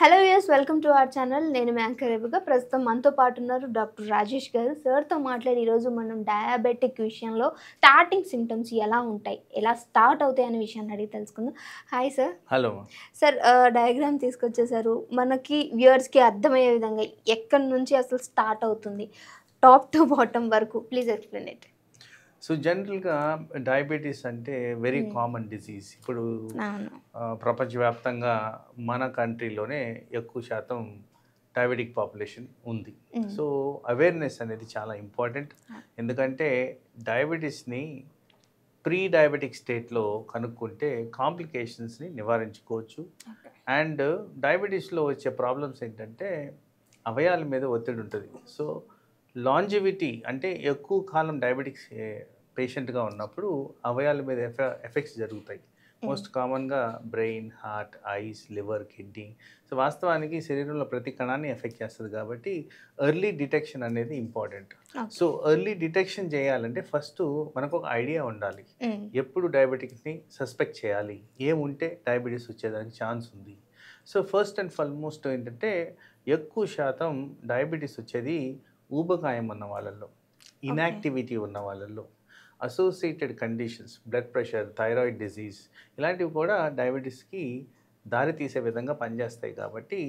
Hello viewers, welcome to our channel. నేను మీ anchor రేవగా. ప్రస్తుతం మనతో పాటు ఉన్నారు డాక్టర్ రాజేష్ గారు. సార్తో మాట్లాడి ఈరోజు మనం డయాబెటిక్ విషయంలో స్టార్టింగ్ సిమ్టమ్స్ ఎలా ఉంటాయి, ఎలా స్టార్ట్ అవుతాయి అనే విషయాన్ని అడిగి తెలుసుకుందాం. Hi sir. Hello. Sir, diagram తీసుకొచ్చేసారు. మనకి వ్యూయర్స్కి అర్థమయ్యే విధంగా ఎక్కడి నుంచి అసలు స్టార్ట్ అవుతుంది, టాప్ టు బాటమ్ వరకు ప్లీజ్ ఎక్స్ప్లెయిన్ ఇట్. సో జనరల్గా డయాబెటీస్ అంటే వెరీ కామన్ డిసీజ్. ఇప్పుడు ప్రపంచవ్యాప్తంగా మన కంట్రీలోనే ఎక్కువ శాతం డయాబెటిక్ పాపులేషన్ ఉంది. సో అవేర్నెస్ అనేది చాలా ఇంపార్టెంట్. ఎందుకంటే డయాబెటీస్ని ప్రీ డయాబెటిక్ స్టేట్లో కనుక్కుంటే కాంప్లికేషన్స్ని నివారించుకోవచ్చు. అండ్ డయాబెటీస్లో వచ్చే ప్రాబ్లమ్స్ ఏంటంటే అవయవాల మీద ఒత్తిడి ఉంటుంది. సో లాంజివిటీ అంటే ఎక్కువ కాలం డయాబెటిక్స్ పేషెంట్గా ఉన్నప్పుడు అవయవాల మీద ఎఫెక్ట్స్ జరుగుతాయి. మోస్ట్ కామన్గా brain, heart, ice, liver, kidney. So వాస్తవానికి శరీరంలో ప్రతి కణాన్ని ఎఫెక్ట్ చేస్తుంది కాబట్టి ఎర్లీ డిటెక్షన్ అనేది ఇంపార్టెంట్. సో ఎర్లీ డిటెక్షన్ చేయాలంటే ఫస్ట్ మనకు ఒక ఐడియా ఉండాలి. ఎప్పుడు డయాబెటిక్ని సస్పెక్ట్ చేయాలి, ఏముంటే డయాబెటీస్ వచ్చేదానికి ఛాన్స్ ఉంది. సో ఫస్ట్ అండ్ ఫార్మోస్ట్ ఏంటంటే ఎక్కువ శాతం డయాబెటీస్ వచ్చేది ఊబకాయం ఉన్న వాళ్ళల్లో, ఇన్యాక్టివిటీ ఉన్న వాళ్ళల్లో, associated conditions, blood pressure, thyroid disease ఇలాంటివి కూడా డయాబెటీస్కి దారి తీసే విధంగా పనిచేస్తాయి. కాబట్టి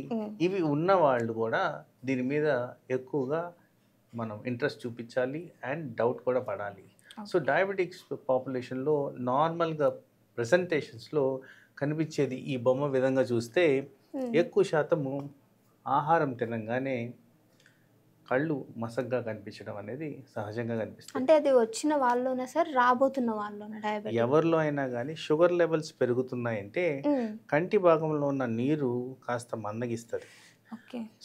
ఇవి ఉన్న వాళ్ళు కూడా దీని మీద ఎక్కువగా మనం ఇంట్రెస్ట్ చూపించాలి అండ్ డౌట్ కూడా పడాలి. సో డయాబెటిక్స్ పాపులేషన్లో నార్మల్గా ప్రెజెంటేషన్స్లో కనిపించేది ఈ బొమ్మ విధంగా చూస్తే ఎక్కువ శాతము ఆహారం తినగానే కళ్ళు మసగ్గా కనిపించడం అనేది సహజంగా కనిపిస్తుంది. అంటే అది వచ్చిన వాళ్ళలోనే సార్, రాబోతున్న వాళ్ళలోనే డయాబెటిక్ ఎవరిలో అయినా కానీ షుగర్ లెవెల్స్ పెరుగుతున్నాయంటే కంటి భాగంలో ఉన్న నీరు కాస్త మందగిస్తుంది.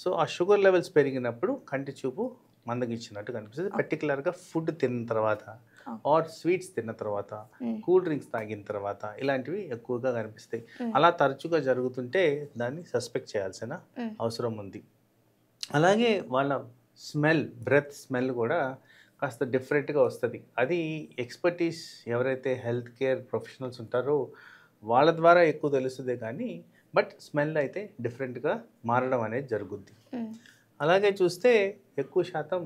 సో ఆ షుగర్ లెవెల్స్ పెరిగినప్పుడు కంటి చూపు మందగించినట్టు కనిపిస్తుంది. పర్టికులర్గా ఫుడ్ తిన్న తర్వాత ఆర్ స్వీట్స్ తిన్న తర్వాత, కూల్ డ్రింక్స్ తాగిన తర్వాత ఇలాంటివి ఎక్కువగా కనిపిస్తాయి. అలా తరచుగా జరుగుతుంటే దాన్ని సస్పెక్ట్ చేయాల్సిన అవసరం ఉంది. అలాగే వాళ్ళ స్మెల్, బ్రెత్ స్మెల్ కూడా కాస్త డిఫరెంట్గా వస్తుంది. అది ఎక్స్పర్టీస్ ఎవరైతే హెల్త్ కేర్ ప్రొఫెషనల్స్ ఉంటారో వాళ్ళ ద్వారా ఎక్కువ తెలుస్తుంది. కానీ బట్ స్మెల్ అయితే డిఫరెంట్గా మారడం అనేది జరుగుద్ది. అలాగే చూస్తే ఎక్కువ శాతం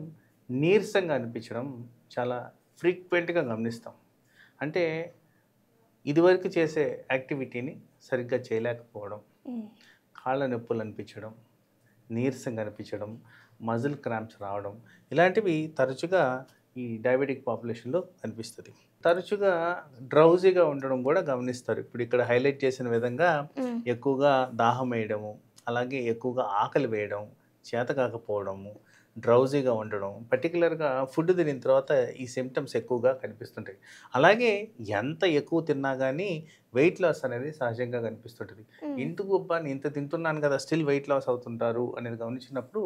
నీరసంగా అనిపించడం చాలా ఫ్రీక్వెంట్గా గమనిస్తాం. అంటే ఇదివరకు చేసే యాక్టివిటీని సరిగ్గా చేయలేకపోవడం, కాళ్ళ నొప్పులు అనిపించడం, నీరసంగా అనిపించడం, మజిల్ క్రాంప్స్ రావడం ఇలాంటివి తరచుగా ఈ డయాబెటిక్ పాపులేషన్లో కనిపిస్తుంది. తరచుగా డ్రౌజీగా ఉండడం కూడా గమనిస్తారు. ఇప్పుడు ఇక్కడ హైలైట్ చేసిన విధంగా ఎక్కువగా దాహం వేయడము, అలాగే ఎక్కువగా ఆకలి వేయడం, చేత కాకపోవడము, డ్రౌజీగా ఉండడం, పర్టికులర్గా ఫుడ్ తినిన తర్వాత ఈ సిమ్టమ్స్ ఎక్కువగా కనిపిస్తుంటాయి. అలాగే ఎంత ఎక్కువ తిన్నా కానీ వెయిట్ లాస్ అనేది సహజంగా కనిపిస్తుంటుంది. ఇంటికి నేను ఇంత తింటున్నాను కదా స్టిల్ వెయిట్ లాస్ అవుతుంటారు అనేది గమనించినప్పుడు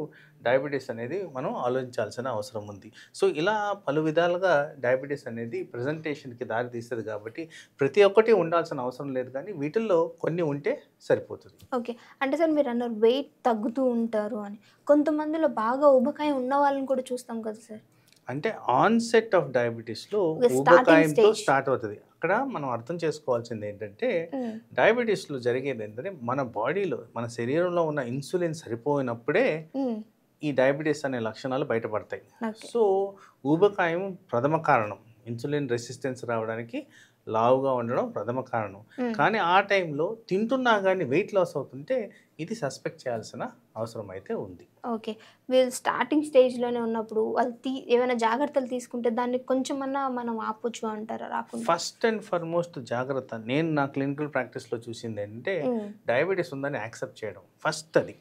డయాబెటీస్ అనేది మనం ఆలోచించాల్సిన అవసరం ఉంది. సో ఇలా పలు విధాలుగా డయాబెటీస్ అనేది ప్రజెంటేషన్కి దారి తీస్తుంది. కాబట్టి ప్రతి ఒక్కటి ఉండాల్సిన అవసరం లేదు, కానీ వీటిల్లో కొన్ని ఉంటే సరిపోతుంది. ఓకే. అంటే సార్ మీరు అన్నారు వెయిట్ తగ్గుతూ ఉంటారు అని. కొంతమందిలో బాగా ఊబకాయం ఉన్న వాళ్ళని కూడా చూస్తాం కదా సార్. అంటే ఆన్సెట్ ఆఫ్ డయాబెటీస్లో ఊబకాయంతో స్టార్ట్ అవుతుంది. అక్కడ మనం అర్థం చేసుకోవాల్సింది ఏంటంటే డయాబెటీస్లో జరిగేది ఏంటంటే మన బాడీలో, మన శరీరంలో ఉన్న ఇన్సులిన్ సరిపోయినప్పుడే ఈ డయాబెటీస్ అనే లక్షణాలు బయటపడతాయి. సో ఊబకాయం ప్రథమ కారణం, ఇన్సులిన్ రెసిస్టెన్స్ రావడానికి లావుగా ఉండడం ప్రథమ కారణం. కానీ ఆ టైంలో తింటున్నా కానీ వెయిట్ లాస్ అవుతుంటే ఇది సస్పెక్ట్ చేయాల్సిన అవసరం అయితే ఉంది. ఓకే. వీళ్ళు స్టార్టింగ్ స్టేజ్లోనే ఉన్నప్పుడు వాళ్ళు ఏమైనా జాగ్రత్తలు తీసుకుంటే దాన్ని కొంచెమన్నా మనం ఆపొచ్చు అంటారా రాకుండా? ఫస్ట్ అండ్ ఫార్మోస్ట్ జాగ్రత్త నేను నా క్లినికల్ ప్రాక్టీస్లో చూసింది ఏంటంటే డయాబెటీస్ ఉందని యాక్సెప్ట్ చేయడం. ఫస్ట్ అది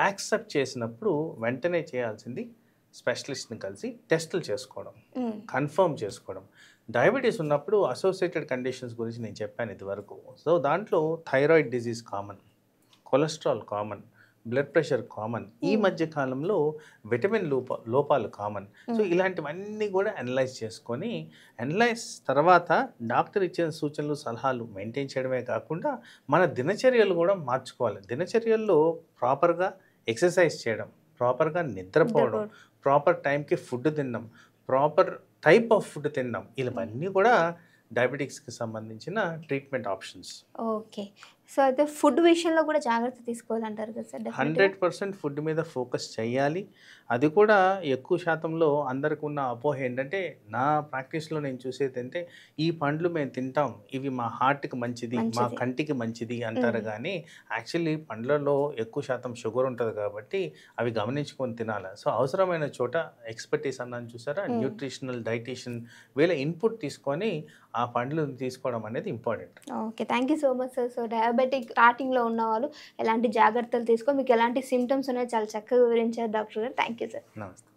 యాక్సెప్ట్ చేసినప్పుడు వెంటనే చేయాల్సింది స్పెషలిస్ట్ని కలిసి టెస్టులు చేసుకోవడం, కన్ఫర్మ్ చేసుకోవడం. డయాబెటీస్ ఉన్నప్పుడు అసోసియేటెడ్ కండిషన్స్ గురించి నేను చెప్పాను ఇదివరకు. సో దాంట్లో thyroid disease common, cholesterol common, blood pressure common, ఈ మధ్య కాలంలో విటమిన్ లోపాలు కామన్. సో ఇలాంటివన్నీ కూడా అనలైజ్ చేసుకొని అనలైజ్ తర్వాత డాక్టర్ ఇచ్చిన సూచనలు, సలహాలు మెయింటైన్ చేయడమే కాకుండా మన దినచర్యలు కూడా మార్చుకోవాలి. దినచర్యల్లో ప్రాపర్గా ఎక్సర్సైజ్ చేయడం, ప్రాపర్గా నిద్రపోవడం, ప్రాపర్ టైంకి ఫుడ్ తినడం, ప్రాపర్ టైప్ ఆఫ్ ఫుడ్ తినడం, ఇవన్నీ కూడా డయాబెటిక్స్కి సంబంధించిన ట్రీట్మెంట్ ఆప్షన్స్. ఓకే. సో అయితే ఫుడ్ విషయంలో కూడా జాగ్రత్త తీసుకోవాలంటారు కదా సార్? 100% ఫుడ్ మీద ఫోకస్ చేయాలి. అది కూడా ఎక్కువ శాతంలో అందరికి ఉన్న అపోహ ఏంటంటే, నా ప్రాక్టీస్‌లో నేను చూసేదంటే, ఈ పండ్లు మేము తింటాం, ఇవి మా హార్ట్‌కి మంచిది, మా కంటికి మంచిది అంటారు గానీ, యాక్చువల్లీ పండ్లలో ఎక్కువ శాతం షుగర్ ఉంటది కాబట్టి, అవి గమనించుకొని తినాల. సో, అవసరమైన చోట ఎక్స్‌పర్టీస్ అన్నాను చూసారా? న్యూట్రిషనల్, డైటీషియన్ వీళ్ళ ఇన్‌పుట్ తీసుకొని, ఆ పండ్లు తీసుకోవడం అనేది important. Okay. Thank you so much sir. So diabetic స్టార్టింగ్‌లో ఉన్నవాళ్ళు ఎలాంటి జాగ్రత్తలు తీసుకో, మీకు ఎలాంటి సింప్టమ్స్ ఉన్నాయో చాలా చక్కగా వివరించారు డాక్టర్ గారు. Thank you sir. నమస్తే.